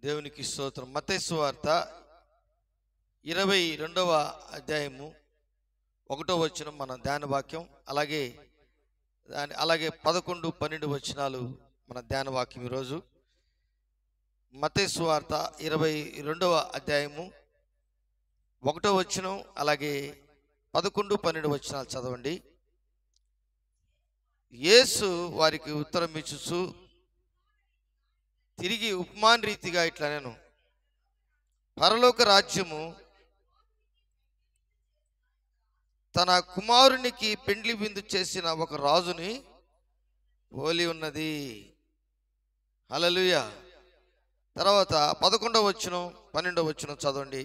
దేవునికి స్తోత్రం. మత్తయి సువార్త 22వ అధ్యాయము 1వ వచనం మన ధ్యాన వాక్యం. అలాగే 11, 12 వచనాలు మన ధ్యాన వాక్యం. ఈరోజు మత్తయి సువార్త 22వ అధ్యాయము 1వ వచనం, అలాగే 11, 12 వచనాలు చదవండి. యేసు వారికి ఉత్తరం ఇచ్చుచు తిరిగి ఉపమాన రీతిగా ఇట్లా నేను, పరలోక రాజ్యము తన కుమారునికి పెండ్లి విందు చేసిన ఒక రాజుని పోలి ఉన్నది. హల్లెలూయా. తర్వాత 11వ వచనం, 12వ వచనం చదవండి.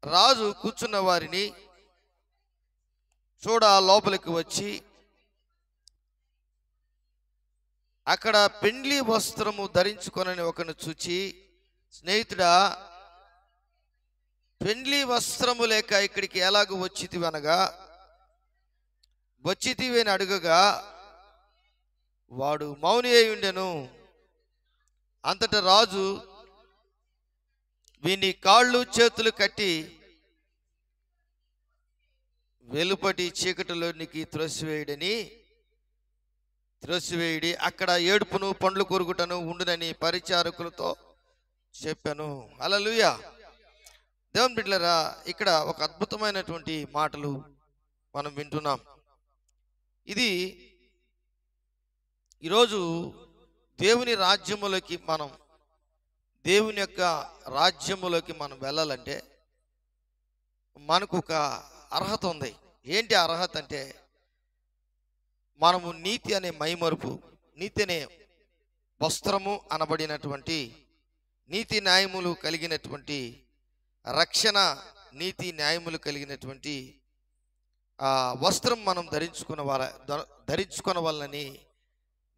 రాజు కూర్చున్న వారిని చూడ లోపలికి వచ్చి అక్కడ పెండ్లి వస్త్రము ధరించుకొనని ఒకను చూచి, స్నేహితుడా, పెండ్లి వస్త్రము లేక ఇక్కడికి ఎలాగూ వచ్చితివి అనగా, వచ్చితివి అని అడుగగా వాడు మౌని అయి ఉండెను. అంతటా రాజు వీని కాళ్ళు చేతులు కట్టి వెలుపటి చీకటిలోనికి త్రోసివేయుడి, అక్కడ ఏడుపును పండ్లు కొరుకుటను ఉండునని పరిచారకులతో చెప్పాను. హల్లెలూయా. దేవుని బిడ్డలారా, ఇక్కడ ఒక అద్భుతమైనటువంటి మాటలు మనం వింటున్నాం. ఇది ఈరోజు దేవుని రాజ్యములోకి దేవుని యొక్క రాజ్యములోకి మనం వెళ్ళాలంటే మనకు ఒక అర్హత ఉంది. ఏంటి అర్హత అంటే, మనము నీతి అనే మైమరుపు, నీతి అనే వస్త్రము అనబడినటువంటి నీతి న్యాయములు కలిగినటువంటి రక్షణ, నీతి న్యాయములు కలిగినటువంటి ఆ వస్త్రం మనం ధరించుకున్న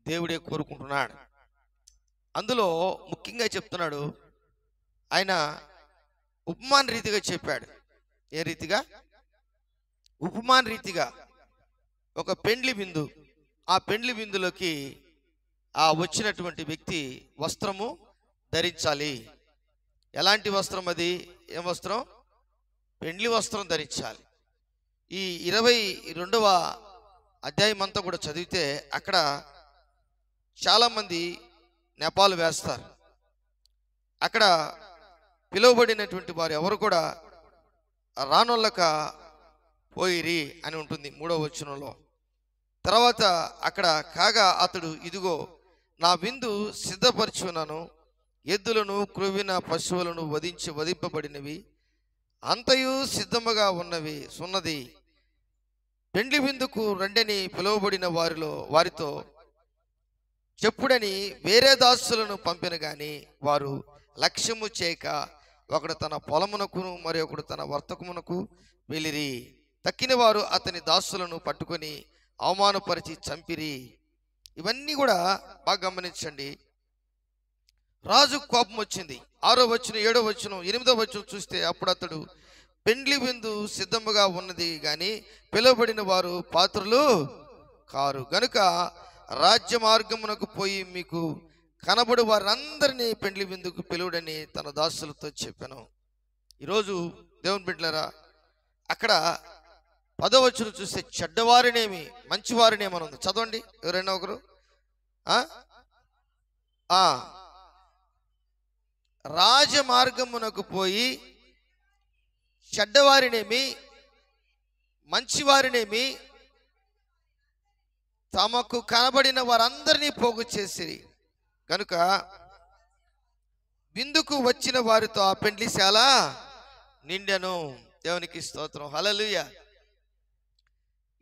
దేవుడే కోరుకుంటున్నాడు. అందులో ముఖ్యంగా చెప్తున్నాడు, ఆయన ఉపమాన రీతిగా చెప్పాడు. ఏ రీతిగా? ఉపమాన రీతిగా ఒక పెండ్లి విందు, ఆ పెండ్లి విందులోకి ఆ వచ్చినటువంటి వ్యక్తి వస్త్రము ధరించాలి. ఎలాంటి వస్త్రం అది? ఏం వస్త్రం? పెండ్లి వస్త్రం ధరించాలి. ఈ 22వ అధ్యాయం అంతా కూడా చదివితే అక్కడ చాలామంది నెపాలు వేస్తారు. అక్కడ పిలువబడినటువంటి వారు ఎవరు కూడా రానోళ్ళక పోయిరి అని ఉంటుంది 3వ వచనంలో. తర్వాత అక్కడ కాగా అతడు, ఇదిగో నా విందు సిద్ధపరచున్నాను, ఎద్దులను క్రొవ్విన పశువులను వధింపబడినవి అంతయు సిద్ధముగా ఉన్నది. పెండ్లి విందుకు రండని పిలువబడిన వారితో చెప్పుడని వేరే దాసులను పంపిన గాని వారు లక్ష్యము చేయక, ఒకడు తన పొలమునకును మరి ఒకడు తన వర్తకమునకు వెళ్ళిరి. తక్కిన వారు అతని దాసులను పట్టుకొని అవమానపరిచి చంపిరి. ఇవన్నీ కూడా బాగా గమనించండి. రాజు కోపం వచ్చింది. 6వ వచనం, 7వ వచనం, 8వ వచనం చూస్తే, అప్పుడు అతడు, పెండ్లి విందు సిద్ధముగా ఉన్నది గాని పిలువబడిన వారు పాత్రులు కారు, గనుక రాజ్య మార్గమునకు పోయి మీకు కనబడు వారందరినీ పెండ్లి విందుకు పిలువడని తన దాసులతో చెప్పాను. ఈరోజు దేవుని బిడ్డలారా, అక్కడ 10వ వచనం చూస్తే చెడ్డవారినేమి మంచివారినేమని ఉంది. చదవండి ఎవరైనా ఒకరు. రాజమార్గమునకు పోయి చెడ్డవారినేమి మంచివారినేమి తమకు కనబడిన వారందరినీ పోగు చేసిరి, కనుక విందుకు వచ్చిన వారితో ఆ పెండ్లిశాల నిండెను. దేవునికి స్తోత్రం. హల్లెలూయా.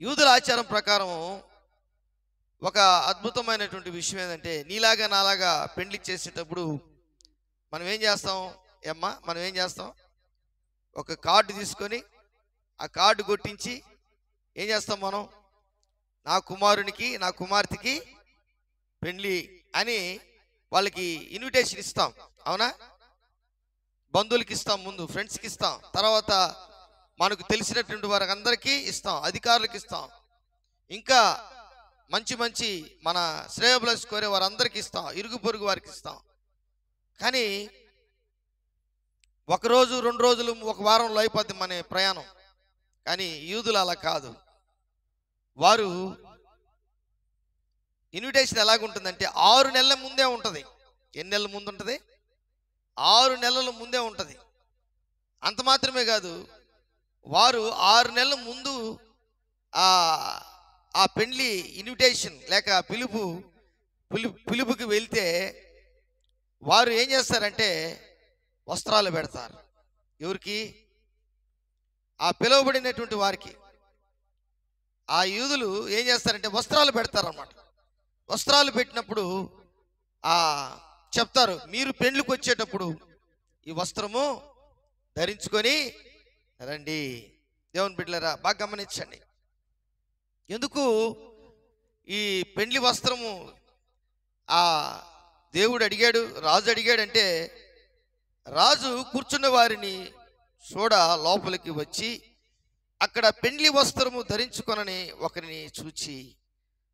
యూదుల ఆచారం ప్రకారం ఒక అద్భుతమైనటువంటి విషయం ఏంటంటే, నీలాగా నాలాగా పెండ్లి చేసేటప్పుడు మనం ఏం చేస్తాం? మనం ఏం చేస్తాం? ఒక కార్డు తీసుకొని ఆ కార్డు కొట్టించి ఏం చేస్తాం? మనం నా కుమారునికి నా కుమార్తెకి పెండ్లి అని వాళ్ళకి ఇన్విటేషన్ ఇస్తాం. అవునా? బంధువులకి ఇస్తాం, ముందు ఫ్రెండ్స్కి ఇస్తాం, తర్వాత మనకు తెలిసినటువంటి వారికి అందరికీ ఇస్తాం, అధికారులకు ఇస్తాం, ఇంకా మంచి మంచి మన శ్రేయోభిలాష్ కోరే వారందరికీ ఇస్తాం, ఇరుగు పొరుగు వారికి ఇస్తాం. కానీ ఒకరోజు 2 రోజులు 1 వారంలో అయిపోద్ది మన ప్రయాణం. కానీ యూదులు అలా కాదు. వారు ఇన్విటేషన్ ఎలాగుంటుందంటే 6 నెలల ముందే ఉంటుంది. ఎన్ని నెలల ముందు ఉంటుంది? 6 నెలల ముందే ఉంటుంది. అంత మాత్రమే కాదు, వారు 6 నెలల ముందు ఆ పెండ్లి ఇన్విటేషన్ లేక పిలుపుకి వెళ్తే వారు ఏం చేస్తారంటే వస్త్రాలు పెడతారు. ఎవరికి? ఆ పిలువబడినటువంటి వారికి. ఆ యూదులు ఏం చేస్తారంటే వస్త్రాలు పెడతారన్నమాట. వస్త్రాలు పెట్టినప్పుడు చెప్తారు, మీరు పెండ్లికి వచ్చేటప్పుడు ఈ వస్త్రము ధరించుకొని రండి. దేవుని బిడ్డలారా బాగా గమనించండి. ఎందుకు ఈ పెండ్లి వస్త్రము దేవుడు అడిగాడు, రాజు అడిగాడంటే, రాజు కూర్చున్న వారిని చూడ లోపలికి వచ్చి అక్కడ పెండ్లి వస్త్రము ధరించుకొనని ఒకరిని చూచి,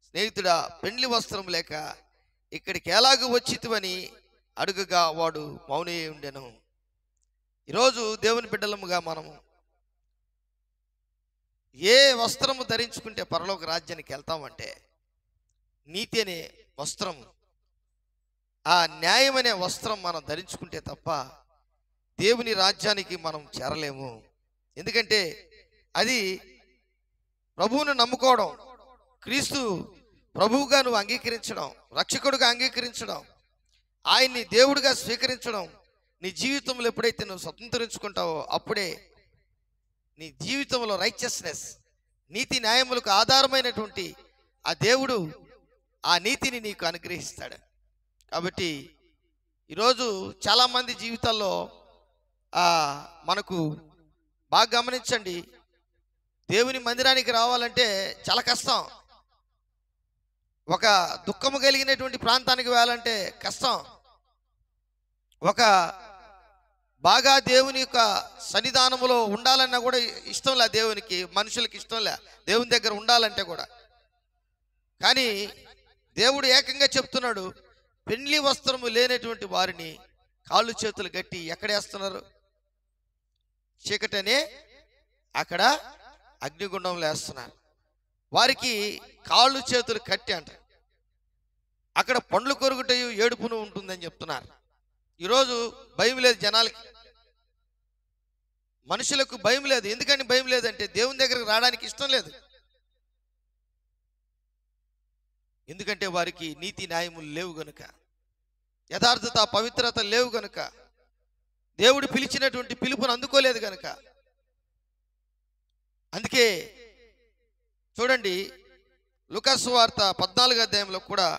స్నేహితుడా, పెండ్లి వస్త్రం లేక ఇక్కడికి ఎలాగూ వచ్చితివని అడుగగా వాడు మౌని ఉండెను. ఈరోజు దేవుని బిడ్డలముగా మనము ఏ వస్త్రము ధరించుకుంటే పరలోక రాజ్యానికి వెళ్తామంటే నీతి అనే వస్త్రం, ఆ న్యాయం అనే వస్త్రం మనం ధరించుకుంటే తప్ప దేవుని రాజ్యానికి మనం చేరలేము. ఎందుకంటే అది ప్రభువును నమ్ముకోవడం, క్రీస్తు ప్రభువుగా నువ్వు అంగీకరించడం, రక్షకుడుగా అంగీకరించడం, ఆయన్ని దేవుడిగా స్వీకరించడం. నీ జీవితంలో ఎప్పుడైతే నువ్వు స్వతంత్రించుకుంటావో అప్పుడే నీ జీవితంలో రైచియస్నెస్, నీతి న్యాయములకు ఆధారమైనటువంటి ఆ దేవుడు ఆ నీతిని నీకు అనుగ్రహిస్తాడు. కాబట్టి ఈరోజు చాలామంది జీవితాల్లో మనకు బాగా గమనించండి, దేవుని మందిరానికి రావాలంటే చాలా కష్టం. ఒక దుఃఖము కలిగినటువంటి ప్రాంతానికి వెళ్ళాలంటే కష్టం. ఒక బాగా దేవుని యొక్క సన్నిధానములో ఉండాలన్నా కూడా ఇష్టంలే దేవునికి, మనుషులకి ఇష్టంలే దేవుని దగ్గర ఉండాలంటే కూడా. కానీ దేవుడు ఏకంగా చెప్తున్నాడు, పెండ్లి వస్త్రము లేనటువంటి వారిని కాళ్ళు చేతులు గట్టి ఎక్కడేస్తున్నారు? చీకటనే అక్కడ అగ్నిగుండంలో వేస్తున్నారు. వారికి కాళ్ళు చేతులు కట్టి అంట అక్కడ పండ్లు కొరుకుటయు ఏడుపును ఉంటుందని చెప్తున్నారు. ఈరోజు భయం లేదు జనాలకి, మనుషులకు భయం లేదు. ఎందుకని భయం లేదంటే దేవుని దగ్గరకు రావడానికి ఇష్టం లేదు. ఎందుకంటే వారికి నీతి న్యాయములు లేవు గనుక, యథార్థత పవిత్రత లేవు గనుక, దేవుడు పిలిచినటువంటి పిలుపును అందుకోలేదు గనుక. అందుకే చూడండి, లూకాసు వార్త 14వ అధ్యాయంలో కూడా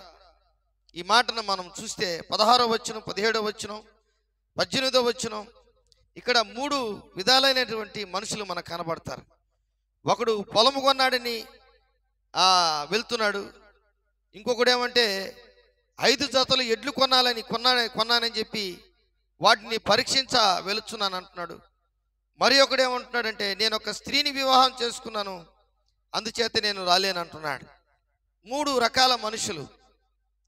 ఈ మాటను మనం చూస్తే 16వ వచనం, 17వ వచనం, 18వ వచనం, ఇక్కడ 3 విధాలైనటువంటి మనుషులు మనకు కనబడతారు. ఒకడు పొలము కొన్నాడని వెళ్తున్నాడు. ఇంకొకడు ఏమంటే 5 జతలు ఎడ్లు కొన్నానని చెప్పి వాటిని పరీక్షించ వెళుచున్నాను అంటున్నాడు. మరి ఒకడు ఏమంటున్నాడంటే, నేను ఒక స్త్రీని వివాహం చేసుకున్నాను, అందుచేత నేను రాలేనంటున్నాడు. 3 రకాల మనుషులు.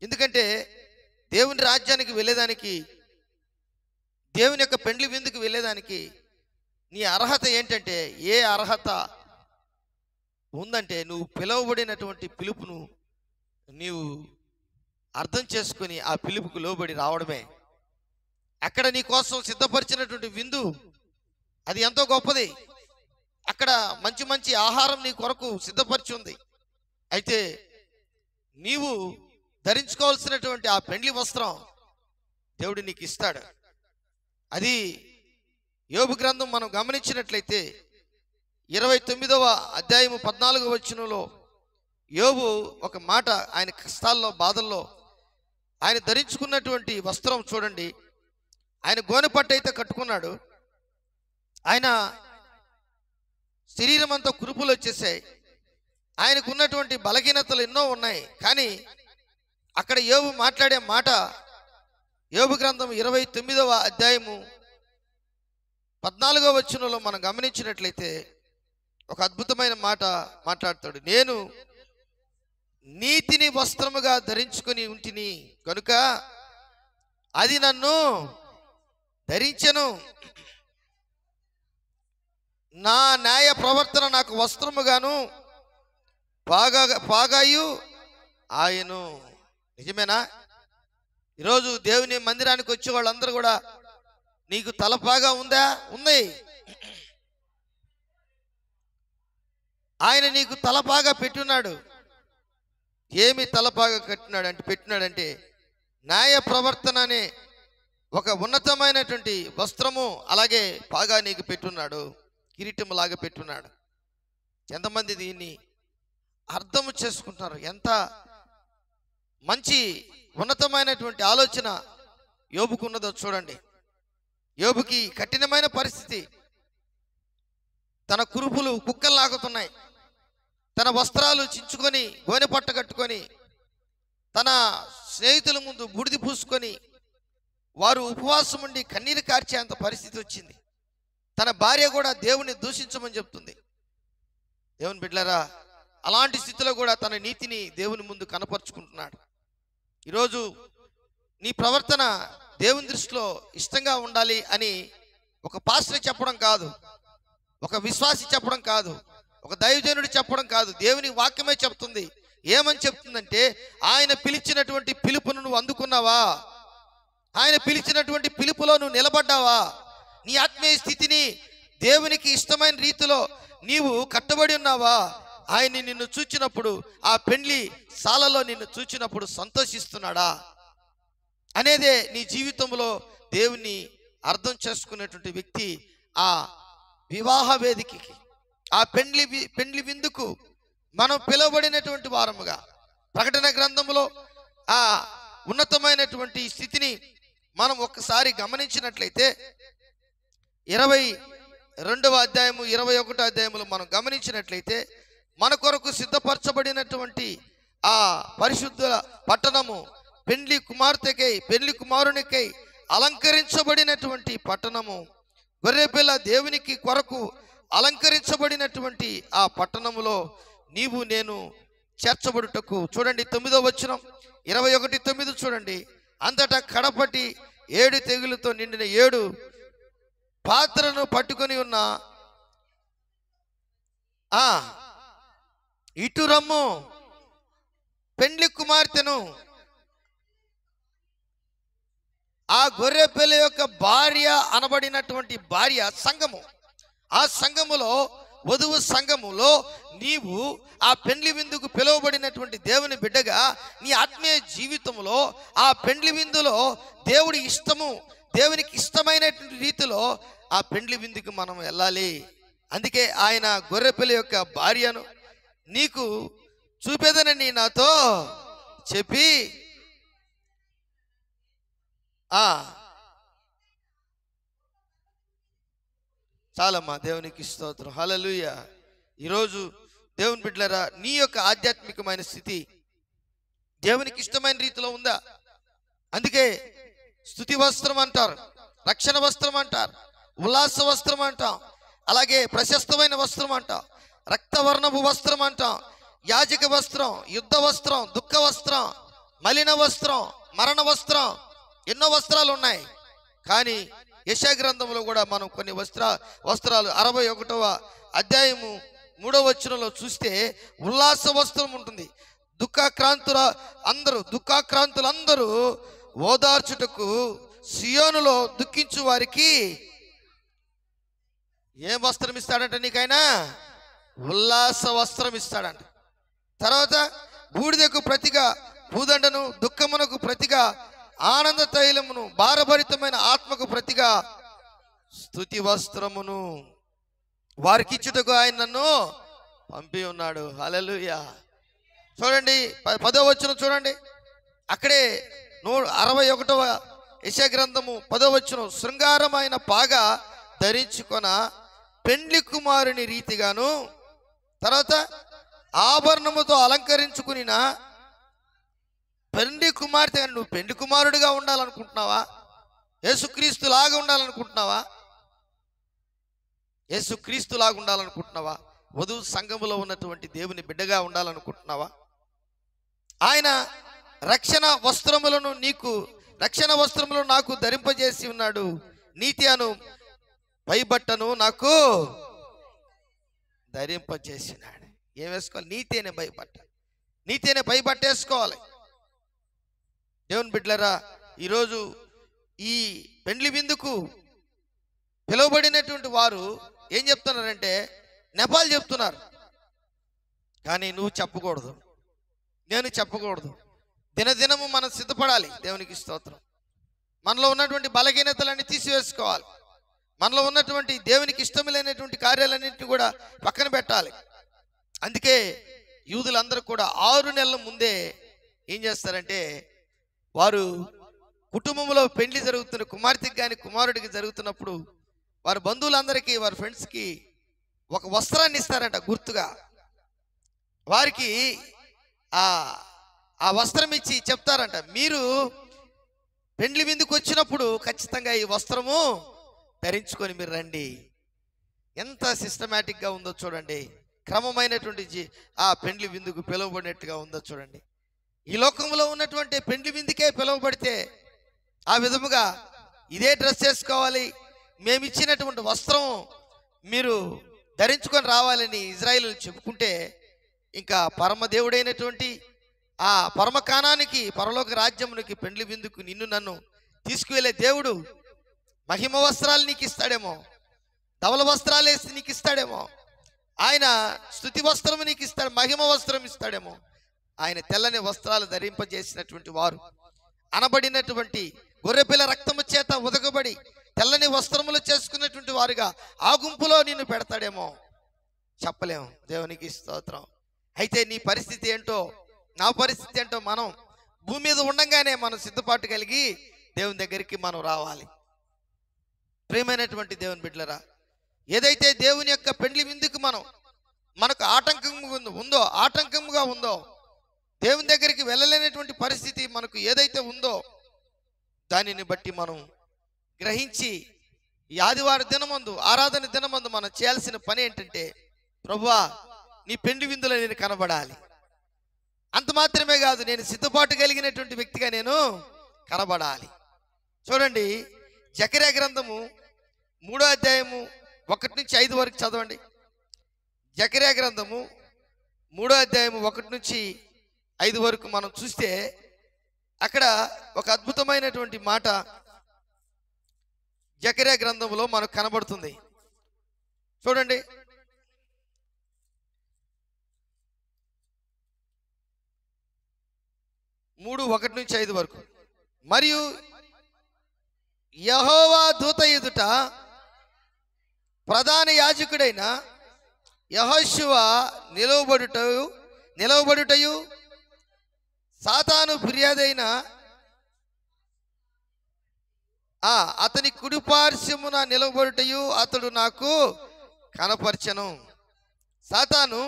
ఎందుకంటే దేవుని రాజ్యానికి వెళ్ళేదానికి, దేవుని యొక్క పెండ్లి విందుకు వెళ్ళేదానికి నీ అర్హత ఏంటంటే, ఏ అర్హత ఉందంటే నువ్వు పిలువబడినటువంటి పిలుపును నీవు అర్థం చేసుకుని ఆ పిలుపుకు లోబడి రావడమే. అక్కడ నీ కోసం సిద్ధపరిచినటువంటి విందు అది ఎంతో గొప్పది. అక్కడ మంచి మంచి ఆహారం నీ కొరకు సిద్ధపరిచి ఉంది. అయితే నీవు ధరించుకోవాల్సినటువంటి ఆ పెండ్లి వస్త్రం దేవుడు నీకు ఇస్తాడు. అది యోబు గ్రంథం మనం గమనించినట్లయితే 29వ అధ్యాయము 14వ వచనంలో యోబు ఒక మాట, ఆయన కష్టాల్లో బాధల్లో ఆయన ధరించుకున్నటువంటి వస్త్రం చూడండి. ఆయన గోనెపట్టు అయితే కట్టుకున్నాడు, ఆయన శరీరం అంతా కురుపులు వచ్చేసాయి, ఆయనకు ఉన్నటువంటి బలహీనతలు ఎన్నో ఉన్నాయి. కానీ అక్కడ యోబు మాట్లాడే మాట, యోబు గ్రంథం 29వ అధ్యాయము 14వ వచనంలో మనం గమనించినట్లయితే ఒక అద్భుతమైన మాట మాట్లాడతాడు. నీతిని వస్త్రముగా ధరించుకొని ఉంటిని కనుక అది నన్ను ధరించెను. నా న్యాయ ప్రవర్తన నాకు వస్త్రముగాను పాగాయు ఆయను. నిజమేనా? ఈరోజు దేవుని మందిరానికి వచ్చే వాళ్ళందరూ కూడా నీకు తలపాగా ఉందా? ఉంది. ఆయన నీకు తలపాగా పెట్టున్నాడు. ఏమి తలపాగా పెట్టినాడంటే న్యాయ ప్రవర్తన అనే ఒక ఉన్నతమైనటువంటి వస్త్రము, అలాగే పాగా నీకు పెట్టున్నాడు, కిరీటము లాగా పెట్టున్నాడు. ఎంతమంది దీన్ని అర్థము చేసుకుంటున్నారు? ఎంత మంచి ఉన్నతమైనటువంటి ఆలోచన యోబుకున్నదో చూడండి. యోబుకి కఠినమైన పరిస్థితి, తన కురుపులు కుక్కలు లాగుతున్నాయి, తన వస్త్రాలు చించుకొని గోనె పట్ట కట్టుకొని తన స్నేహితుల ముందు బూడిది పూసుకొని వారు ఉపవాసం ఉండి కన్నీరు కార్చేంత పరిస్థితి వచ్చింది. తన భార్య కూడా దేవుని దూషించమని చెప్తుంది. దేవుని బిడ్డలారా, అలాంటి స్థితిలో కూడా తన నీతిని దేవుని ముందు కనపరుచుకుంటున్నాడు. ఈరోజు నీ ప్రవర్తన దేవుని దృష్టిలో ఇష్టంగా ఉండాలి అని ఒక పాస్టర్ చెప్పడం కాదు, ఒక విశ్వాసి చెప్పడం కాదు, ఒక దైవజనుడు చెప్పడం కాదు, దేవుని వాక్యమే చెప్తుంది. ఏమని చెప్తుందంటే, ఆయన పిలిచినటువంటి పిలుపును నువ్వు అందుకున్నావా? ఆయన పిలిచినటువంటి పిలుపులో నువ్వు నిలబడ్డావా? నీ ఆత్మీయ స్థితిని దేవునికి ఇష్టమైన రీతిలో నీవు కట్టబడి ఉన్నావా? ఆయన నిన్ను చూచినప్పుడు, ఆ పెండ్లి సాలలో నిన్ను చూచినప్పుడు సంతోషిస్తున్నాడా అనేదే నీ జీవితంలో దేవుని అర్థం చేసుకునేటువంటి వ్యక్తి ఆ వివాహ వేదికకి, ఆ పెండ్లి విందుకు మనం పిలువబడినటువంటి వారముగా. ప్రకటన గ్రంథంలో ఆ ఉన్నతమైనటువంటి స్థితిని మనం ఒక్కసారి గమనించినట్లయితే 22వ అధ్యాయము 21వ అధ్యాయములు మనం గమనించినట్లయితే మన కొరకు సిద్ధపరచబడినటువంటి ఆ పరిశుద్ధుల పట్టణము, పెండ్లి కుమార్తెకై పెండ్లి కుమారునికై అలంకరించబడినటువంటి పట్టణము, గొర్రెపిల్ల దేవునికి కొరకు అలంకరించబడినటువంటి ఆ పట్టణములో నీవు నేను చేర్చబడుటకు. చూడండి 9వ వచనం, 21:9 చూడండి. అంతటా కడపటి 7 తెగులతో నిండిన 7 పాత్రను పట్టుకొని ఉన్న ఇటు రమ్ము పెండ్లి కుమార్తెను, ఆ గొర్రెపిల్ల యొక్క భార్య అనబడినటువంటి భార్య సంఘము, ఆ సంఘములో వధువు సంఘములో నీవు ఆ పెండ్లి విందుకు పిలువబడినటువంటి దేవుని బిడ్డగా నీ ఆత్మీయ జీవితంలో ఆ పెండ్లి విందులో దేవుడి ఇష్టము, దేవునికి ఇష్టమైనటువంటి రీతిలో ఆ పెండ్లి విందుకు మనం వెళ్ళాలి. అందుకే ఆయన గొర్రెపిల్ల యొక్క భార్యను నీకు చూపేదనని నాతో చెప్పి చాలమ్మా. దేవునికి స్తోత్రం, హల్లెలూయా. ఈరోజు దేవుని బిడ్డలారా, నీ యొక్క ఆధ్యాత్మికమైన స్థితి దేవునికి ఇష్టమైన రీతిలో ఉందా? అందుకే స్తుతి వస్త్రం అంటారు, రక్షణ వస్త్రం అంటారు, ఉల్లాస వస్త్రం అంటాం, అలాగే ప్రశస్తమైన వస్త్రం అంటాం, రక్తవర్ణపు వస్త్రం అంటాం, యాజక వస్త్రం, యుద్ధ వస్త్రం, దుఃఖ వస్త్రం, మలిన వస్త్రం, మరణ వస్త్రం, ఎన్నో వస్త్రాలు ఉన్నాయి. కానీ యెషయా గ్రంథంలో కూడా మనం కొన్ని వస్త్రాలు 61వ అధ్యాయము 3వ వచనంలో చూస్తే ఉల్లాస వస్త్రం ఉంటుంది. దుఃఖాక్రాంతులందరూ ఓదార్చుటకు సియోనులో దుఃఖించు వారికి ఏం వస్త్రం ఇస్తాడంట? నీకైనా ఉల్లాస వస్త్రం ఇస్తాడంట. తర్వాత బూడిదకు ప్రతిగా భూదండను, దుఃఖమునకు ప్రతిగా ఆనంద తైలమును, భారభరితమైన ఆత్మకు ప్రతిగా స్తుతి వస్త్రమును వారికిచ్చుటకు ఆయన నన్ను పంపి ఉన్నాడు. హల్లెలూయా. చూడండి 10వ వచనం చూడండి. అక్కడే 61వ యెషయా గ్రంథము 10వ వచనం, శృంగారమైన పాగా ధరించుకొన పెండ్లి కుమారుని రీతిగాను, తర్వాత ఆభరణముతో అలంకరించుకుని పెండ్లి కుమార్తె. నువ్వు పెండ్లి కుమారుడిగా ఉండాలనుకుంటున్నావా? యేసుక్రీస్తు లాగా ఉండాలనుకుంటున్నావా? యేసుక్రీస్తు లాగా ఉండాలనుకుంటున్నావా? వధువు సంఘములో ఉన్నటువంటి దేవుని బిడ్డగా ఉండాలనుకుంటున్నావా? ఆయన రక్షణ వస్త్రములను నాకు ధరింపజేసి ఉన్నాడు. నీతి అను పైబట్టను నాకు ధరింపజేసినాడు. ఏం వేసుకోవాలి? నీతి అనే పైబట్ట, నీతి అనే పైబట్ట వేసుకోవాలి. దేవుని బిడ్డలారా, ఈరోజు ఈ పెండ్లి విందుకు పిలువబడినటువంటి వారు ఏం చెప్తున్నారంటే నెపాలు చెప్తున్నారు. కానీ నువ్వు చెప్పకూడదు, నేను చెప్పకూడదు. దినదినము మనం సిద్ధపడాలి. దేవునికి స్తోత్రం. మనలో ఉన్నటువంటి బలహీనతలన్నీ తీసివేసుకోవాలి. మనలో ఉన్నటువంటి దేవునికి ఇష్టములైనటువంటి కార్యాలన్నింటినీ కూడా పక్కన పెట్టాలి. అందుకే యూదులందరూ కూడా 6 నెలల ముందే ఏం చేస్తారంటే, వారు కుటుంబంలో పెండ్లి జరుగుతున్న కుమార్తెకి కానీ కుమారుడికి జరుగుతున్నప్పుడు వారి బంధువులందరికీ, వారి ఫ్రెండ్స్కి ఒక వస్త్రాన్ని ఇస్తారంట గుర్తుగా. వారికి ఆ వస్త్రం ఇచ్చి చెప్తారంట, మీరు పెండ్లి విందుకు వచ్చినప్పుడు ఖచ్చితంగా ఈ వస్త్రము ధరించుకొని మీరు రండి. ఎంత సిస్టమేటిక్గా ఉందో చూడండి. క్రమమైనటువంటి ఆ పెండ్లి విందుకు పిలువబడినట్టుగా ఉందో చూడండి. ఈ లోకంలో ఉన్నటువంటి పెండ్లి విందుకే పిలువబడితే ఆ విధముగా ఇదే డ్రెస్ చేసుకోవాలి, మేమిచ్చినటువంటి వస్త్రం మీరు ధరించుకొని రావాలని ఇజ్రాయేలీలు చెప్పుకుంటే, ఇంకా పరమదేవుడైనటువంటి ఆ పరమకానానికి, పరలోక రాజ్యమునికి, పెండ్లి విందుకు నిన్ను నన్ను తీసుకువెళ్ళే దేవుడు మహిమ వస్త్రాలు నీకు ఇస్తాడేమో, ధవల వస్త్రాలు వేసి నీకు ఇస్తాడేమో, ఆయన స్తుతి వస్త్రము నీకు ఇస్తాడు, మహిమ వస్త్రం ఇస్తాడేమో. ఆయన తెల్లని వస్త్రాలు ధరింపజేసినటువంటి వారు అనబడినటువంటి గొర్రెపిల్ల రక్తము చేత ఉదకబడి తెల్లని వస్త్రములు చేసుకున్నటువంటి వారుగా ఆ గుంపులో నిన్ను పెడతాడేమో, చెప్పలేము. దేవునికి స్తోత్రం. అయితే నీ పరిస్థితి ఏంటో, నా పరిస్థితి ఏంటో, మనం భూమి మీద ఉండంగానే మనం సిద్ధపాటు కలిగి దేవుని దగ్గరికి మనం రావాలి. ప్రియమైనటువంటి దేవుని బిడ్డలరా, ఏదైతే దేవుని యొక్క పెండ్లి విందుకు మనకు ఆటంకముగా ఉందో, దేవుని దగ్గరికి వెళ్ళలేనటువంటి పరిస్థితి మనకు ఏదైతే ఉందో, దానిని బట్టి మనం గ్రహించి ఈ ఆదివారం దినమందు, ఆరాధన దినమందు మనం చేయాల్సిన పని ఏంటంటే, ప్రభువా నీ పెండ్లి విందులో నేను కనబడాలి. అంత మాత్రమే కాదు, నేను సిద్ధపాటు కలిగినటువంటి వ్యక్తిగా నేను కనబడాలి. చూడండి, జకర్యా గ్రంథము 3వ అధ్యాయము 1 నుంచి 5 వరకు చదవండి. జకర్యా గ్రంథము 3వ అధ్యాయము 1 నుంచి 5 వరకు మనం చూస్తే అక్కడ ఒక అద్భుతమైనటువంటి మాట జకర్యా గ్రంథంలో మనకు కనబడుతుంది. చూడండి, 3:1 నుంచి 5 వరకు. మరియు యెహోవా దూత ఎదుట ప్రధాన యాజకుడైన యెహోషువ నిలవబడుటయు సాతాను ఫిర్యాదైన అతని కుడిపార్శ్వమున నిలవబడుటయు అతడు నాకు కనపరచెను. సాతాను,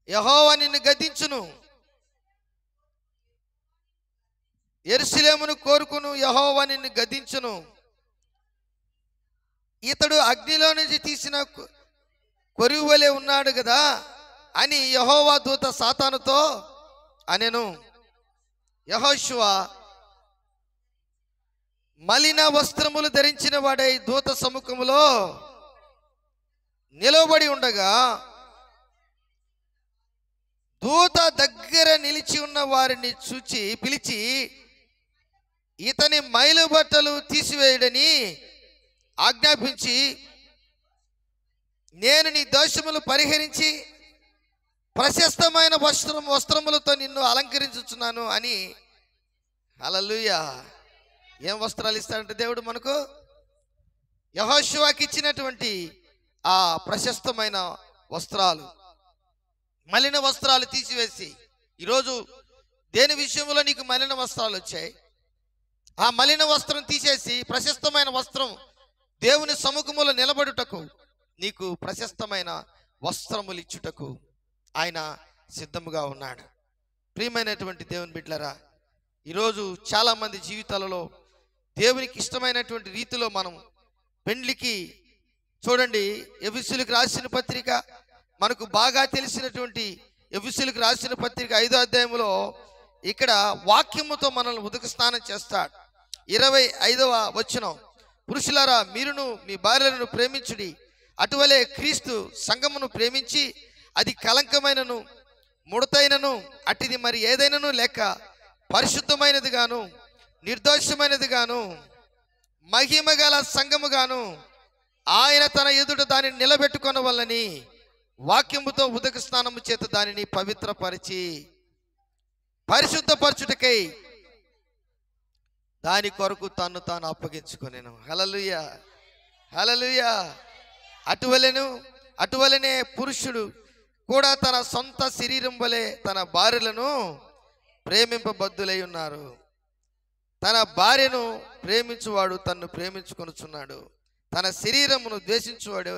యెహోవా నిన్ను గద్దించును, యెరూషలేమును కోరుకును, యెహోవా నిన్ను గద్దించును, ఇతడు అగ్నిలో నుంచి తీసిన కొరువు వలె ఉన్నాడు కదా అని యెహోవా దూత సాతానుతో అనెను. యెహోషువ మలిన వస్త్రములు ధరించిన వాడై దూత సముఖములో నిలవబడి ఉండగా, దూత దగ్గర నిలిచి ఉన్న వారిని పిలిచి ఇతని మైలు బట్టలు తీసివేయడని ఆజ్ఞాపించి, నేను నీ దోషములు పరిహరించి ప్రశస్తమైన వస్త్రములతో నిన్ను అలంకరించుచున్నాను అని. హల్లెలూయా. ఏం వస్త్రాలు ఇస్తాడంటే దేవుడు మనకు? యెహోషువకి ఇచ్చినటువంటి ఆ ప్రశస్తమైన వస్త్రాలు, మలిన వస్త్రాలు తీసివేసి, ఈరోజు దేని విషయంలో నీకు మలిన వస్త్రాలు వచ్చాయి, ఆ మలిన వస్త్రం తీసేసి ప్రశస్తమైన వస్త్రం దేవుని సముఖములో నిలబడుటకు, నీకు ప్రశస్తమైన వస్త్రములు ఇచ్చుటకు ఆయన సిద్ధముగా ఉన్నాడు. ప్రియమైనటువంటి దేవుని బిడ్డలారా, ఈరోజు చాలామంది జీవితాలలో దేవునికి ఇష్టమైనటువంటి రీతిలో మనం పెండ్లికి, చూడండి, ఎఫెసీయులకు రాసిన పత్రిక మనకు బాగా తెలిసినటువంటి ఎఫెసీయులకు రాసిన పత్రిక 5వ అధ్యాయంలో ఇక్కడ వాక్యముతో మనల్ని ఉదక స్నానం చేస్తాడు. 25వ వచనం, పురుషులారా మీరును మీ భార్యలను ప్రేమించుడి, అటువలే క్రీస్తు సంఘమును ప్రేమించి అది కలంకమైనను ముడతైనను అట్టిది మరి ఏదైనాను లేక పరిశుద్ధమైనది గాను నిర్దోషమైనది గాను మహిమ గల సంఘము గాను ఆయన తన ఎదుట దానిని నిలబెట్టుకొనవలని వాక్యముతో ఉదక స్నానము చేత దానిని పవిత్రపరిచి పరిశుద్ధపరచుటకై దాని కొరకు తన్ను తాను అప్పగించుకొనెను. హల్లెలూయా, హల్లెలూయా. అటువలనే పురుషుడు కూడా తన సొంత శరీరం వలె తన భార్యలను ప్రేమింపబద్దులై ఉన్నారు. తన భార్యను ప్రేమించువాడు తన్ను ప్రేమించుకొనుచున్నాడు. తన శరీరమును ద్వేషించువాడు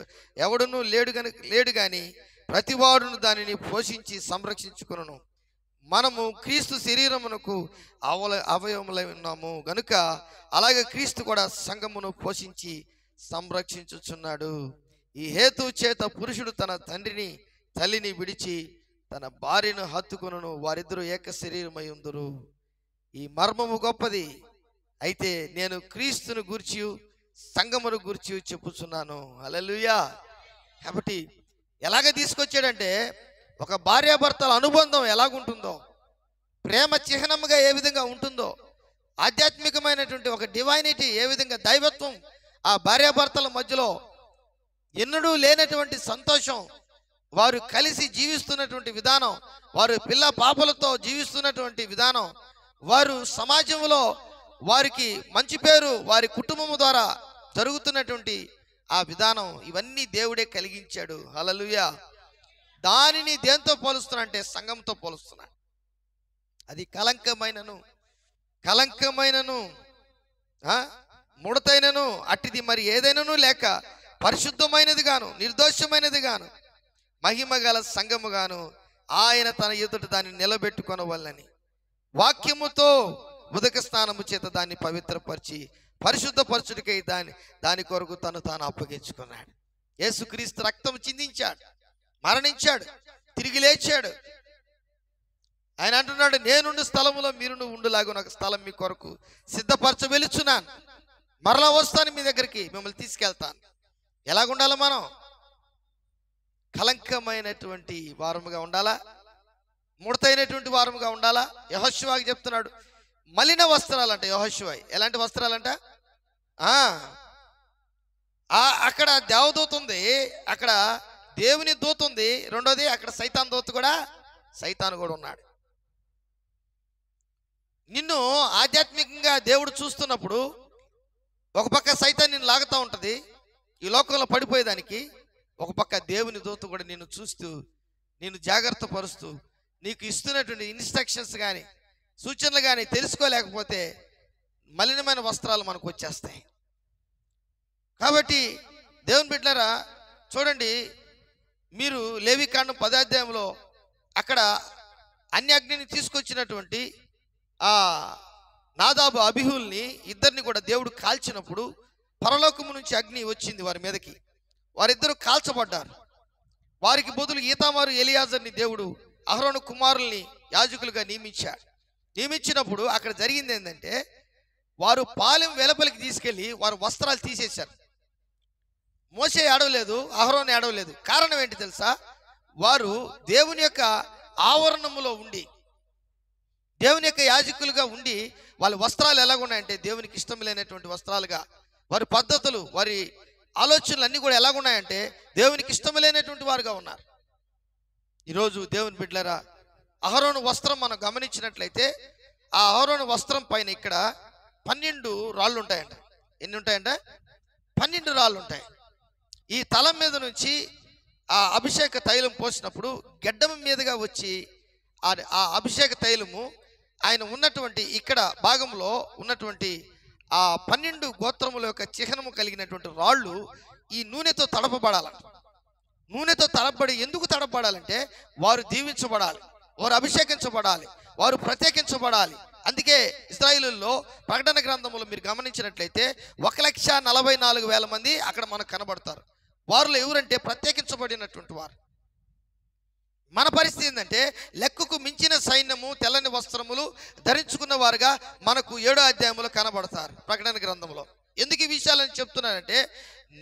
ఎవడునూ లేడు గాని ప్రతివాడును దానిని పోషించి సంరక్షించుకొనును. మనము క్రీస్తు శరీరమునకు అవయవములై ఉన్నాము గనుక అలాగే క్రీస్తు కూడా సంఘమును పోషించి సంరక్షించుచున్నాడు. ఈ హేతు చేత పురుషుడు తన తండ్రిని తల్లిని విడిచి తన భార్యను హత్తుకొనును, వారిద్దరూ ఏక శరీరమై ఉందురు. ఈ మర్మము గొప్పది. అయితే నేను క్రీస్తును గూర్చి సంఘమును గూర్చి చెప్పుచున్నాను. హల్లెలూయా. కాబట్టి ఎలాగ తీసుకొచ్చాడంటే ఒక భార్యాభర్తల అనుబంధం ఎలాగుంటుందో, ప్రేమ చిహ్నముగా ఏ విధంగా ఉంటుందో, ఆధ్యాత్మికమైనటువంటి ఒక డివైనిటీ ఏ విధంగా, దైవత్వం ఆ భార్యాభర్తల మధ్యలో ఎన్నడూ లేనటువంటి సంతోషం, వారు కలిసి జీవిస్తున్నటువంటి విధానం, వారు పిల్ల పాపలతో జీవిస్తున్నటువంటి విధానం, వారు సమాజంలో వారికి మంచి పేరు వారి కుటుంబం ద్వారా జరుగుతున్నటువంటి ఆ విధానం, ఇవన్నీ దేవుడే కలిగించాడు. హల్లెలూయా. దానిని దేంతో పోలుస్తున్నా అంటే సంఘంతో పోలుస్తున్నా. అది కలంకమైనను ముడతైనను అట్టిది మరి ఏదైనాను లేక పరిశుద్ధమైనది గాను నిర్దోషమైనది గాను మహిమ గల సంఘము గాను ఆయన తన ఎదుట దాన్ని నిలబెట్టుకొనవలెనని వాక్యముతో ఉదక స్నానము చేత దాన్ని పవిత్రపరిచి పరిశుద్ధపరచుడికై దాని కొరకు తను తాను అప్పగించుకున్నాడు. యేసుక్రీస్తు రక్తం చిందించాడు, మరణించాడు, తిరిగి లేచాడు. ఆయన అంటున్నాడు, నేనుండు స్థలములో మీరు ఉండులాగా నాకు స్థలం మీ కొరకు సిద్ధపరచ వెలుచున్నాను, మరలా వస్తాను మీ దగ్గరికి, మిమ్మల్ని తీసుకెళ్తాను. ఎలాగుండాలి మనం? కలంకమైనటువంటి వారముగా ఉండాలా, ముడతైనటువంటి వారముగా ఉండాలా. యెహోషువకి చెప్తున్నాడు మలిన వస్త్రాలంట. యెహోషువ ఎలాంటి వస్త్రాలంట? అక్కడ దేవదూత ఉంది, అక్కడ దేవుని దూత ఉంది, రెండోది అక్కడ సైతాన్ దూత కూడా, సైతాన్ కూడా ఉన్నాడు. నిన్ను ఆధ్యాత్మికంగా దేవుడు చూస్తున్నప్పుడు ఒక పక్క సైతాన్ నిన్ను లాగుతూ ఉంటుంది ఈ లోకంలో పడిపోయేదానికి, ఒక పక్క దేవుని దూత కూడా నిన్ను చూస్తూ నిన్ను జాగ్రత్త పరుస్తూ నీకు ఇస్తున్నటువంటి ఇన్స్ట్రక్షన్స్ కానీ సూచనలు కానీ తెలుసుకోలేకపోతే మలినమైన వస్త్రాలు మనకు వచ్చేస్తాయి. కాబట్టి దేవుని బిడ్డలారా చూడండి, మీరు లేవికాండం 10వ అధ్యాయంలో అక్కడ అన్యగ్నిని తీసుకొచ్చినటువంటి ఆ నాదాబు అబీహుల్ని ఇద్దరిని కూడా దేవుడు కాల్చినప్పుడు పరలోకము నుంచి అగ్ని వచ్చింది వారి మీదకి, వారిద్దరూ కాల్చబడ్డారు. వారికి బదులు ఈతామారు ఎలియాజర్ని దేవుడు అహరోను కుమారుల్ని యాజకులుగా నియమించినప్పుడు అక్కడ జరిగింది ఏంటంటే, వారు పాలెం వెలుపలికి తీసుకెళ్ళి వారు వస్త్రాలు తీసేశారు. మోషే ఏడవలేదు, అహరోను ఏడవలేదు. కారణం ఏంటి తెలుసా? వారు దేవుని యొక్క ఆవరణములో ఉండి, దేవుని యొక్క యాజకులుగా ఉండి, వాళ్ళ వస్త్రాలు ఎలాగున్నాయంటే దేవునికి ఇష్టం లేనటువంటి వస్త్రాలుగా, వారి పద్ధతులు వారి ఆలోచనలు అన్నీ కూడా ఎలాగున్నాయంటే దేవునికి ఇష్టం లేనటువంటి వారుగా ఉన్నారు. ఈరోజు దేవుని బిడ్డలారా, అహరోను వస్త్రం మనం గమనించినట్లయితే ఆ అహరోను వస్త్రం పైన ఇక్కడ 12 రాళ్ళు ఉంటాయంట. ఎన్ని ఉంటాయంట? 12 రాళ్ళు ఉంటాయి. ఈ తలం మీద నుంచి ఆ అభిషేక తైలం పోసినప్పుడు గెడ్డమ మీదుగా వచ్చి ఆ అభిషేక తైలము ఆయన ఉన్నటువంటి ఇక్కడ భాగంలో ఉన్నటువంటి ఆ 12 గోత్రముల యొక్క చిహ్నము కలిగినటువంటి రాళ్ళు ఈ నూనెతో తడపబడాలంట. నూనెతో తడపబడి ఎందుకు తడపబడాలంటే వారు దీవించబడాలి, వారు అభిషేకించబడాలి, వారు ప్రత్యేకించబడాలి. అందుకే ఇశ్రాయేలులో ప్రకటన గ్రంథములో మీరు గమనించినట్లయితే 1,44,000 మంది అక్కడ మనకు కనబడతారు. వారిలో ఎవరంటే ప్రత్యేకించబడినటువంటి వారు. మన పరిస్థితి ఏంటంటే లెక్కకు మించిన సైన్యము తెల్లని వస్త్రములు ధరించుకున్న వారుగా మనకు 7వ అధ్యాయంలో కనబడతారు ప్రకటన గ్రంథంలో. ఎందుకు ఈ విషయాలను చెప్తున్నానంటే,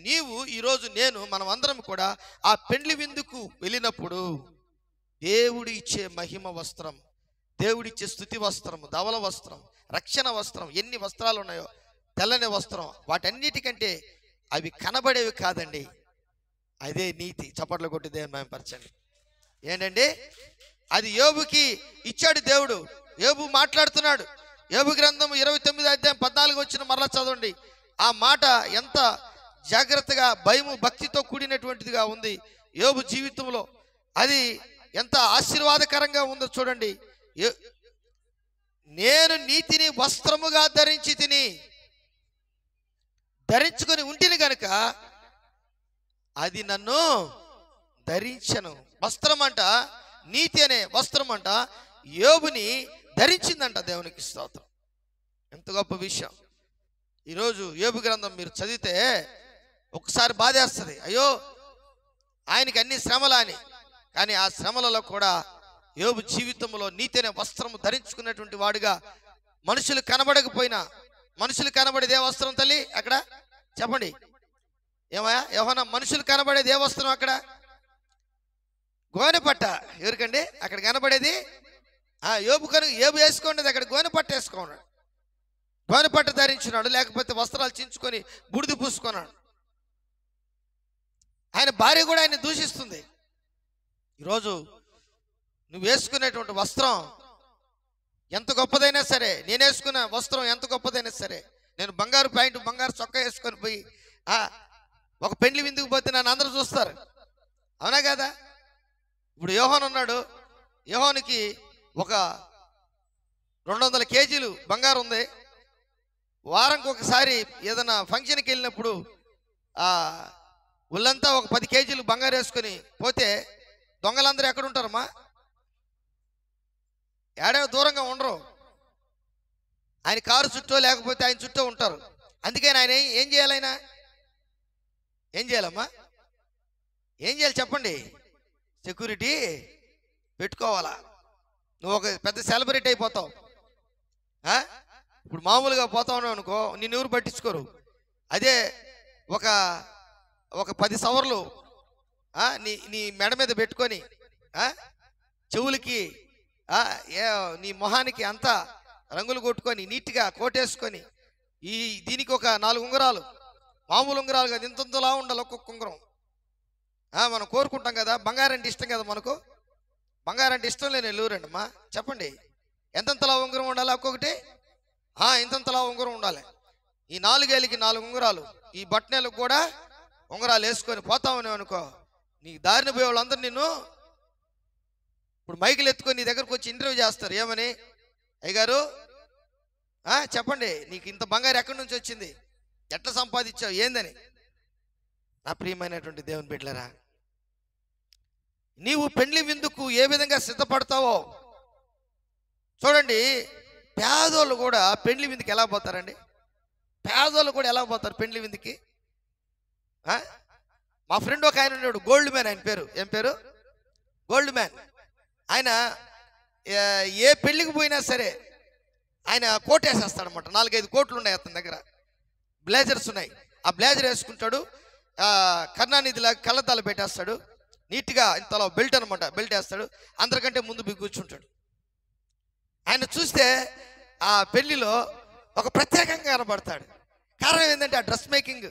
నీవు ఈరోజు నేను మనం అందరం కూడా ఆ పెండ్లి విందుకు వెళ్ళినప్పుడు దేవుడు ఇచ్చే మహిమ వస్త్రం, దేవుడిచ్చే స్తుతి వస్త్రం, ధవల వస్త్రం, రక్షణ వస్త్రం, ఎన్ని వస్త్రాలు ఉన్నాయో, తెల్లని వస్త్రం, వాటన్నిటికంటే అవి కనబడేవి కాదండి, అదే నీతి. చప్పట్లు కొట్టి దేవుని మహిమపరచండి. ఏంటండి అది? యోబుకి ఇచ్చాడు దేవుడు. యోబు మాట్లాడుతున్నాడు. యోబు గ్రంథం 29వ అధ్యాయం 14 వచ్చిన మరలా చదవండి. ఆ మాట ఎంత జాగ్రత్తగా భయము భక్తితో కూడినటువంటిదిగా ఉంది యోబు జీవితంలో. అది ఎంత ఆశీర్వాదకరంగా ఉందో చూడండి. నేను నీతిని వస్త్రముగా ధరించుకొని ఉంటిని గనుక అది నన్ను ధరించను. వస్త్రం అంట, నీతి అనే వస్త్రం అంట యోబుని ధరించిందంట. దేవునికి స్తోత్రం. ఎంత గొప్ప విషయం. ఈరోజు యోబు గ్రంథం మీరు చదివితే ఒకసారి బాధేస్తుంది, అయ్యో ఆయనకి అన్ని శ్రమలా అని. కానీ ఆ శ్రమలలో కూడా యోబు జీవితంలో నీతి అనే వస్త్రము ధరించుకున్నటువంటి వాడుగా, మనుషులు కనబడకపోయినా, మనుషులు కనబడేదే వస్త్రం తల్లి అక్కడ చెప్పండి, ఏమయ్యా యోహన్నా, మనుషులు కనబడేది ఏ వస్త్రం అక్కడ? గోనెపట్ట. ఎవరికండి అక్కడ కనబడేది? యోబు వేసుకోండి, అక్కడ గోనెపట్ట వేసుకున్నాడు, గోనెపట్ట ధరించున్నాడు, లేకపోతే వస్త్రాలు చించుకొని బూడిద పూసుకున్నాడు. ఆయన భార్య కూడా ఆయన దూషిస్తుంది. ఈరోజు నువ్వు వేసుకునేటువంటి వస్త్రం ఎంత గొప్పదైనా సరే, నేను వేసుకున్న వస్త్రం ఎంత గొప్పదైనా సరే, నేను బంగారు ప్యాంటు బంగారు చొక్కా వేసుకొని పోయి ఒక పెండ్లి విందుకు పోతే నన్ను అందరూ చూస్తారు, అవునా కదా? ఇప్పుడు యోహాన్ ఉన్నాడు, యోహానికి ఒక 200 కేజీలు బంగారు ఉంది. వారంకి ఒకసారి ఏదైనా ఫంక్షన్కి వెళ్ళినప్పుడు ఒళ్ళంతా ఒక 10 కేజీలు బంగారు వేసుకొని పోతే దొంగలందరూ ఎక్కడ ఉంటారమ్మా? ఏడా దూరంగా ఉండరు. ఆయన కారు చుట్టూ లేకపోతే ఆయన చుట్టూ ఉంటారు. అందుకని ఆయన ఏం చేయాలి? ఆయన ఏం చేయాలమ్మా? ఏం చేయాలి చెప్పండి? సెక్యూరిటీ పెట్టుకోవాలా? నువ్వు ఒక పెద్ద సెలబ్రిటీ అయిపోతావు. ఇప్పుడు మామూలుగా పోతా ఉన్నావు అనుకో, నిన్ను ఎవరు పట్టించుకోరు. అదే ఒక 10 సవర్లు నీ మెడ మీద పెట్టుకొని, చెవులకి నీ మొహానికి అంతా రంగులు కొట్టుకొని నీట్గా కోటేసుకొని, దీనికి ఒక 4 ఉంగరాలు, మామూలు ఉంగరాలు కదా, ఇంతలా ఉండాలి ఒక్కొక్క ఉంగరం. మనం కోరుకుంటాం కదా, బంగారం అంటే ఇష్టం కదా మనకు. బంగారం అంటే ఇష్టం లేని ఎవరండి అమ్మా చెప్పండి? ఎంతలా ఉంగరం ఉండాలి? ఒక్కొక్కటి ఇంతలా ఉంగరం ఉండాలి. ఈ 4 ఏళ్ళకి 4 ఉంగరాలు, ఈ బట్టనేలకు కూడా ఉంగరాలు వేసుకొని పోతామని అనుకో, నీ దారిని పోయే వాళ్ళందరూ నిన్ను ఇప్పుడు మైకులు ఎత్తుకొని నీ దగ్గరకు వచ్చి ఇంటర్వ్యూ చేస్తారు. ఏమని? అయ్యగారు చెప్పండి, నీకు ఇంత బంగారు ఎక్కడి నుంచి వచ్చింది, ఎట్లా సంపాదించావు, ఏందని? నా ప్రియమైనటువంటి దేవుని బిడ్డలారా, నీవు పెండ్లి విందుకు ఏ విధంగా సిద్ధపడతావో చూడండి. పేదోళ్ళు కూడా పెండ్లి విందుకి ఎలా పోతారండి? పేదోళ్ళు కూడా ఎలా పోతారు పెండ్లి విందుకి? మా ఫ్రెండ్ ఒక ఆయన ఉన్నాడు, గోల్డ్ మ్యాన్. ఆయన పేరు ఏం పేరు? Gold man. ఆయన ఏ పెళ్ళికి పోయినా సరే ఆయన కోట్ వేసేస్తాడనమాట. 4-5 కోట్లు ఉన్నాయి అతని దగ్గర, బ్లేజర్స్ ఉన్నాయి. ఆ బ్లేజర్ వేసుకుంటాడు, కరుణానిధిలాగా కళ్ళద్దాలు పెట్టేస్తాడు, నీట్గా ఇంతలో బెల్ట్ అనమాట, బెల్ట్ వేస్తాడు, అందరికంటే ముందు బిగ్గు కూర్చుంటాడు. ఆయన చూస్తే ఆ పెళ్లిలో ఒక ప్రత్యేకంగా కనబడతాడు. కారణం ఏంటంటే ఆ డ్రెస్ మేకింగ్.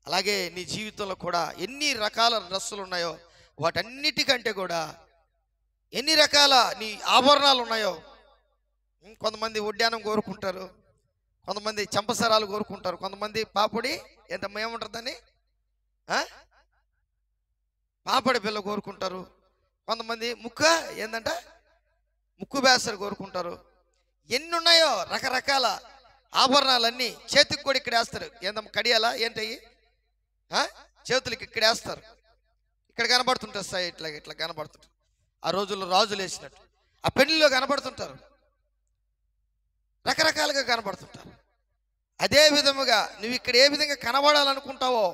అలాగే నీ జీవితంలో కూడా ఎన్ని రకాల డ్రెస్సులు ఉన్నాయో వాటన్నిటికంటే కూడా ఎన్ని రకాల నీ ఆభరణాలు ఉన్నాయో. కొంతమంది ఉడ్యానం కోరుకుంటారు, కొంతమంది చంపసరాలు కోరుకుంటారు, కొంతమంది పాపడి ఏంటమ్మా ఏముంటారు దాన్ని పాపడి పిల్ల కోరుకుంటారు, కొంతమంది ఏంటంట ముక్కు బేసరు కోరుకుంటారు. ఎన్ని ఉన్నాయో రకరకాల ఆభరణాలన్నీ. చేతికి కూడా ఇక్కడ వేస్తారు. ఏందమ్మా కడియాలా ఏంటయ్యి? చేతులకి ఇక్కడ వేస్తారు, ఇక్కడ కనబడుతుంటారు, సార్ ఇట్లా కనబడుతుంటారు. ఆ రోజుల్లో రాజులు వేసినట్టు ఆ పెళ్లిలో కనబడుతుంటారు, రకరకాలుగా కనబడుతుంటారు. అదే విధముగా నువ్వు ఇక్కడ ఏ విధంగా కనబడాలనుకుంటావో,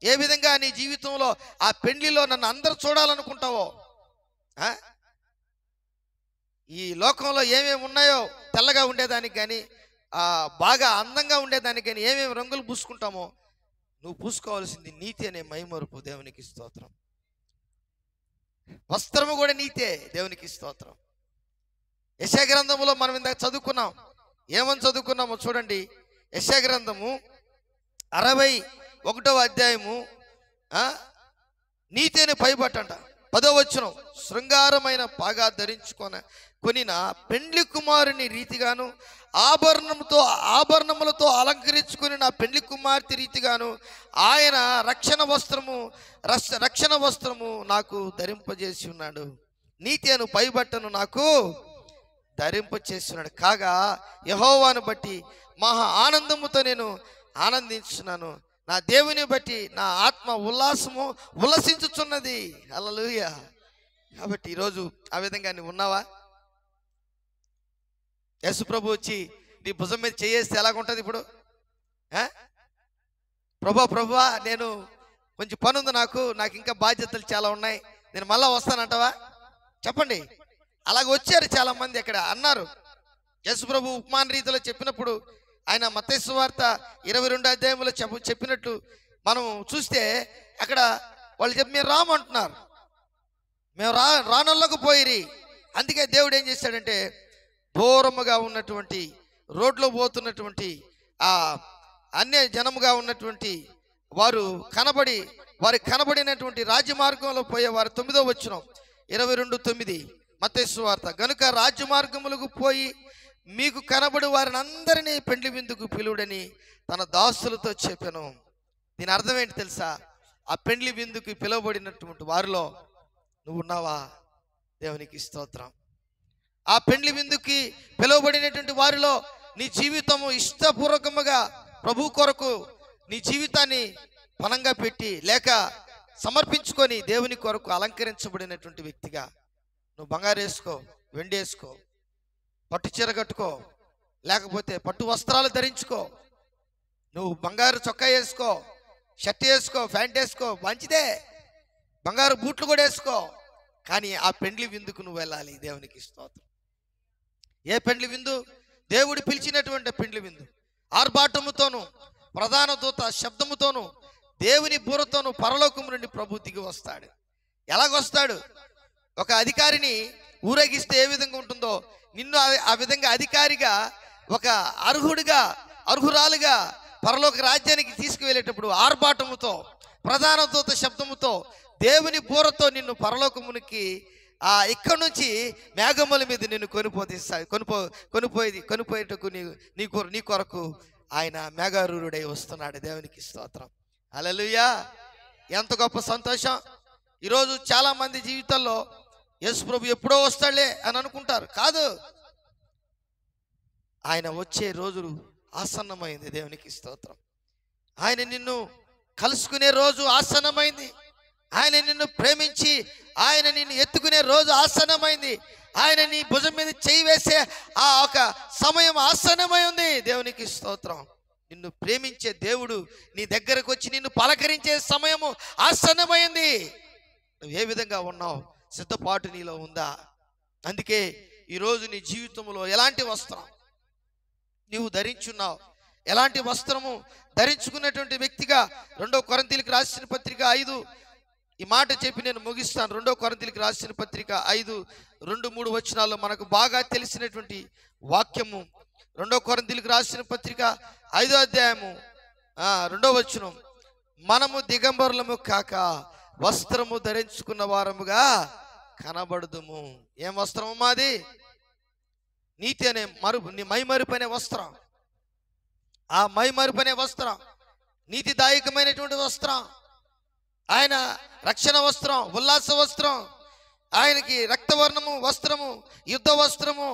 ఏ విధంగా నీ జీవితంలో ఆ పెళ్లిలో నన్ను అందరూ చూడాలనుకుంటావో, ఆ? ఈ లోకంలో ఏమేమి ఉన్నాయో తెల్లగా ఉండేదానికి కానీ బాగా అందంగా ఉండేదానికి కానీ ఏమేమి రంగులు పూసుకుంటామో నువ్వు పూసుకోవాల్సింది నీతి అనే మైమరుపు. దేవునికి స్తోత్రం. వస్త్రము కూడా నీతే. దేవునికి స్తోత్రం. యెషయా గ్రంథములో మనం ఇందాక చదువుకున్నాం. ఏమని చదువుకున్నామో చూడండి. యెషయా గ్రంథము 61వ అధ్యాయము నీతి అనే పైబట్టంట 10వ వచనం. శృంగారమైన పాగా కొనిన పెండ్లి కుమారుని రీతిగాను ఆభరణములతో అలంకరించుకుని నా పెండ్లి కుమార్తె రీతిగాను ఆయన రక్షణ వస్త్రము నాకు ధరింపజేసి ఉన్నాడు. నీతి అను పైబట్టను నాకు ధరింపచేసి ఉన్నాడు. కాగా యెహోవాను బట్టి మహా ఆనందముతో నేను ఆనందించున్నాను. నా దేవుని బట్టి నా ఆత్మ ఉల్లసించుచున్నది. హల్లెలూయా. కాబట్టి ఈరోజు ఆ విధంగా నువ్వు ఉన్నావా? యేసు ప్రభు వచ్చి నీ భుజం మీద చేయేస్తే ఎలాగుంటుంది ఇప్పుడు? ప్రభువా నేను కొంచెం పని ఉంది, నాకు ఇంకా బాధ్యతలు చాలా ఉన్నాయి, నేను మళ్ళా వస్తానంటావా? చెప్పండి. అలాగ వచ్చారు చాలా మంది. అక్కడ అన్నారు. యేసు ప్రభు ఉపమాన రీతిలో చెప్పినప్పుడు ఆయన మత్తయి సువార్త 22వ అధ్యాయంలో చెప్పినట్టు మనం చూస్తే అక్కడ వాళ్ళు మేము రామంటున్నారు, మేము రానల్లోకి పోయిరి. అందుకే దేవుడు ఏం చేశాడంటే దూరముగా ఉన్నటువంటి రోడ్లో పోతున్నటువంటి అన్య జనముగా ఉన్నటువంటి వారు కనబడినటువంటి రాజమార్గంలో పోయేవారు 9వ వచనం 22:9 మత్తయి సువార్త. గనుక రాజమార్గములకు పోయి మీకు కనబడి వారిని అందరినీ పెండ్లి విందుకు పిలువుడని తన దాసులతో చెప్పాను. దీని అర్థం ఏంటి తెలుసా? ఆ పెండ్లి విందుకు పిలువబడినటువంటి వారిలో నువ్వు ఉన్నావా? దేవునికి స్తోత్రం. ఆ పెండ్లి విందుకి పిలువబడినటువంటి వారిలో నీ జీవితము ఇష్టపూర్వకముగా ప్రభు కొరకు నీ జీవితాన్ని పణంగా పెట్టి లేక సమర్పించుకొని దేవుని కొరకు అలంకరించబడినటువంటి వ్యక్తిగా నువ్వు బంగారు వేసుకో, వెండి వేసుకో, పట్టు చీర కట్టుకో, లేకపోతే పట్టు వస్త్రాలు ధరించుకో, నువ్వు బంగారు చొక్కా వేసుకో, షర్ట్ వేసుకో, ప్యాంట్ వేసుకో, మంచిదే, బంగారు బూట్లు కూడా వేసుకో. కానీ ఆ పెండ్లి విందుకు నువ్వు వెళ్ళాలి. దేవునికి స్తోత్రం. ఏ పెండ్లి విందు? దేవుడు పిలిచినటువంటి పెండ్లి విందు. ఆర్భాటముతోను ప్రధాన దూత శబ్దముతోను దేవుని బూరతోను పరలోకము నుండి ప్రభు దిగి వస్తాడు. ఎలాగొస్తాడు? ఒక అధికారిని ఊరేగిస్తే ఏ విధంగా ఉంటుందో నిన్ను ఆ విధంగా అధికారిగా, ఒక అర్హురాలుగా పరలోక రాజ్యానికి తీసుకువెళ్ళేటప్పుడు ఆర్భాటముతో ప్రధాన దూత శబ్దముతో దేవుని బూరతో నిన్ను పరలోకమునికి ఇక్కడ నుంచి మేఘముల మీద నిన్ను కొనిపోయేటకు నీ కొరకు ఆయన మేఘారూఢుడై వస్తున్నాడు. దేవునికి స్తోత్రం. హల్లెలూయా. ఎంత గొప్ప సంతోషం. ఈరోజు చాలా మంది జీవితాల్లో యేసు ప్రభు ఎప్పుడో వస్తాడులే అని అనుకుంటారు. కాదు, ఆయన వచ్చే రోజు ఆసన్నమైంది. దేవునికి స్తోత్రం. ఆయన నిన్ను కలుసుకునే రోజు ఆసన్నమైంది. ఆయన నిన్ను ప్రేమించి ఆయన నిన్ను ఎత్తుకునే రోజు ఆసన్నమైంది. ఆయన నీ భుజం మీద చేయి వేసే ఆ ఒక సమయం ఆసన్నమై ఉంది. దేవునికి స్తోత్రం. నిన్ను ప్రేమించే దేవుడు నీ దగ్గరకు వచ్చి నిన్ను పలకరించే సమయము ఆసన్నమైంది. నువ్వు ఏ విధంగా ఉన్నావు? సిద్ధపాటు నీలో ఉందా? అందుకే ఈరోజు నీ జీవితంలో ఎలాంటి వస్త్రం నీవు ధరించున్నావు? ఎలాంటి వస్త్రము ధరించుకున్నటువంటి వ్యక్తిగా 2 కొరింథీయులకు రాసిన పత్రిక 5 ఈ మాట చెప్పి నేను ముగిస్తాను. 2 కొరింథీయులకు రాసిన పత్రిక 5:2-3 వచనాల్లో మనకు బాగా తెలిసినటువంటి వాక్యము. 2 కొరింథీయులకు రాసిన పత్రిక 5వ అధ్యాయము 2వ వచనం. మనము దిగంబరులము కాక వస్త్రము ధరించుకున్న వారముగా కనబడుదుము. ఏం వస్త్రము మాది? నీతి అనే మైమరుపనే వస్త్రం. ఆ మైమరుపనే వస్త్రం నీతిదాయకమైనటువంటి వస్త్రం. ఆయన రక్షణ వస్త్రం, ఉల్లాస వస్త్రం, ఆయనకి రక్తవర్ణము వస్త్రము, యుద్ధ వస్త్రము,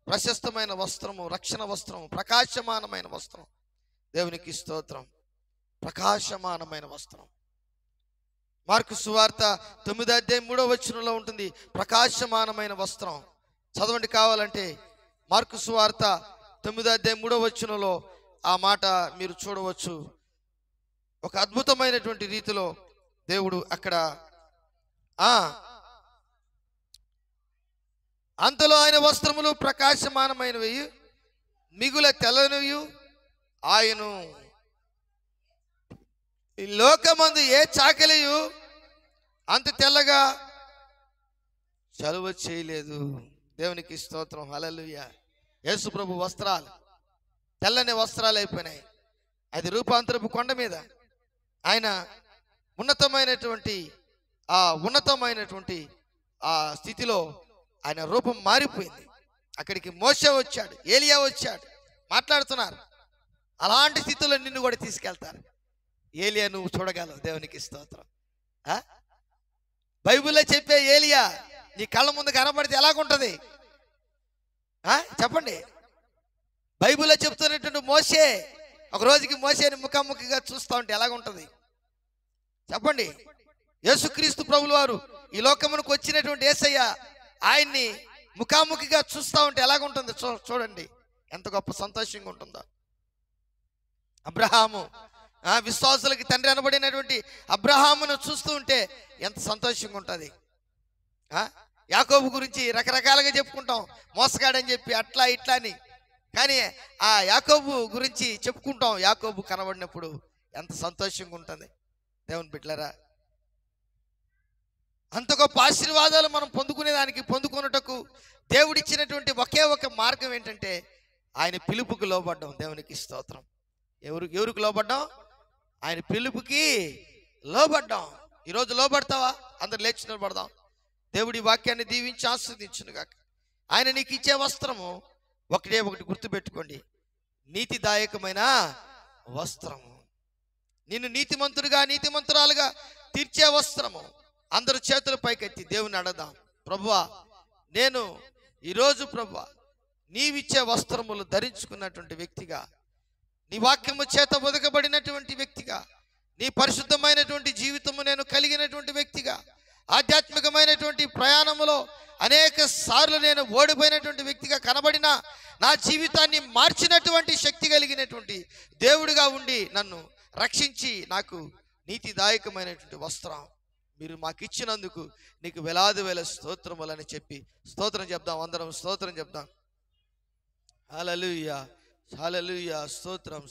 ప్రశస్తమైన వస్త్రము, రక్షణ వస్త్రము, ప్రకాశమానమైన వస్త్రం. దేవునికి స్తోత్రం. ప్రకాశమానమైన వస్త్రం. మార్కు సువార్త 9వ అధ్యాయం 3వ వచనంలో ఉంటుంది ప్రకాశమానమైన వస్త్రం. చదవండి కావాలంటే. మార్కు సువార్త 9వ అధ్యాయం 3వ వచనంలో ఆ మాట మీరు చూడవచ్చు. ఒక అద్భుతమైనటువంటి రీతిలో దేవుడు అక్కడ అంతలో ఆయన వస్త్రములు ప్రకాశమానమైనవి, మిగుల తెల్లనివి. ఆయను ఈ లోకమందు ఏ చాకలియు అంత తెల్లగా చలువ చేయలేదు. దేవునికి స్తోత్రం. హల్లెలూయా. యేసు ప్రభు వస్త్రాలు తెల్లని వస్త్రాలు అయిపోయినాయి. అది రూపాంతరపు కొండ మీద ఆయన ఉన్నతమైనటువంటి ఆ స్థితిలో ఆయన రూపం మారిపోయింది. అక్కడికి మోషే వచ్చాడు, ఏలియా వచ్చాడు, మాట్లాడుతున్నారు. అలాంటి స్థితిలో నిన్ను కూడా తీసుకెళ్తారు. ఏలియా నువ్వు చూడగలవు. దేవునికి స్తోత్రం. బైబిల్లో చెప్పే ఏలియా నీ కళ్ళ ముందు కనబడితే ఎలాగుంటుంది చెప్పండి. బైబిల్లో చెప్తున్నటువంటి మోషే, ఒక రోజుకి మోషేని ముఖాముఖిగా చూస్తూ ఉంటే ఎలాగుంటుంది చెప్పండి. యేసుక్రీస్తు ప్రభుల వారు ఈ లోకమునకు వచ్చినటువంటి యేసయ్య, ఆయన్ని ముఖాముఖిగా చూస్తూ ఉంటే ఎలాగుంటుంది చూడండి, ఎంత గొప్ప సంతోషంగా ఉంటుందో. అబ్రహాము, విశ్వాసులకి తండ్రి అనబడినటువంటి అబ్రహామును చూస్తూ ఉంటే ఎంత సంతోషంగా ఉంటుంది. యాకోబు గురించి రకరకాలుగా చెప్పుకుంటాం, మోసగాడని చెప్పి అట్లా ఇట్లా అని. కానీ ఆ యాకోబు గురించి చెప్పుకుంటాం. యాకోబు కనబడినప్పుడు ఎంత సంతోషంగా ఉంటుంది. దేవుని బిడ్డలారా, అంత గొప్ప ఆశీర్వాదాలు మనం పొందుకునేటకు దేవుడిచ్చినటువంటి ఒకే ఒక మార్గం ఏంటంటే ఆయన పిలుపుకి లోబడ్డం. దేవునికి స్తోత్రం. ఎవరికి లోబడ్డాం? ఆయన పిలుపుకి లోబడ్డాం. ఈరోజు లోబడతావా? అందరు లేచి నిలబడదాం. దేవుడి వాక్యాన్ని దీవించి ఆస్వాదించును గాక. ఆయన నీకు ఇచ్చే వస్త్రము ఒకటే ఒకటి గుర్తుపెట్టుకోండి, నీతిదాయకమైన వస్త్రము. నిన్ను నీతిమంతుడిగా నీతిమంతురాలుగా తీర్చే వస్త్రము. అందరూ చేతుల పైకెత్తి దేవుని అడదాం. ప్రభువా, నేను ఈరోజు ప్రభువా నీవిచ్చే వస్త్రములు ధరించుకున్నటువంటి వ్యక్తిగా, నీ వాక్యము చేత ఒదకబడినటువంటి వ్యక్తిగా, నీ పరిశుద్ధమైనటువంటి జీవితము నేను కలిగినటువంటి వ్యక్తిగా, ఆధ్యాత్మికమైనటువంటి ప్రయాణములో అనేక సార్లు నేను ఓడిపోయినటువంటి వ్యక్తిగా కనబడిన నా జీవితాన్ని మార్చినటువంటి శక్తి కలిగినటువంటి దేవుడిగా ఉండి నన్ను రక్షించి నాకు నీతిదాయకమైనటువంటి వస్త్రం మీరు మాకు ఇచ్చినందుకు నీకు వేలాది వేల స్తోత్రములని చెప్పి స్తోత్రం చెప్దాం. అందరం స్తోత్రం చెప్దాం. హల్లెలూయా, హల్లెలూయా. స్తోత్రం.